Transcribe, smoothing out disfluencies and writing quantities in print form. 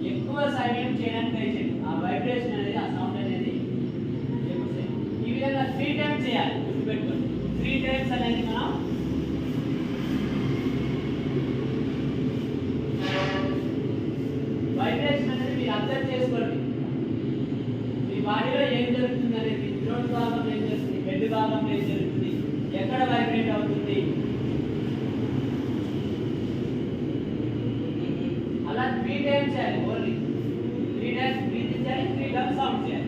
ఎక్కువ సమయం చేయడానికి ట్రై చేయండి. ఆ వైబ్రేషన్ అనేది ఆ సౌండ్ అనేది ఈ విధంగా 3 టైమ్స్ చేయాలి. గుర్తుపెట్టుకోండి 3 టైమ్స్ అనేది మనం వైబ్రేషన్ అనేది మీరు అబ్జర్వ్ చేసుకోండి. మీ బాడీలో ఏం జరుగుతుంది అనేది థ్రోట్ భాగంలో ఏం జరుగుతుంది, హెడ్ భాగంలో ఏం జరుగుతుంది, ఎక్కడ వైబ్రేట్ అవుతుంది, అలా 3 టైమ్స్ చేయాలి. ఓన్లీ 3 టైమ్స్ బ్రీత్ చేయాలి, 3 టైమ్స్ సౌండ్ చేయాలి.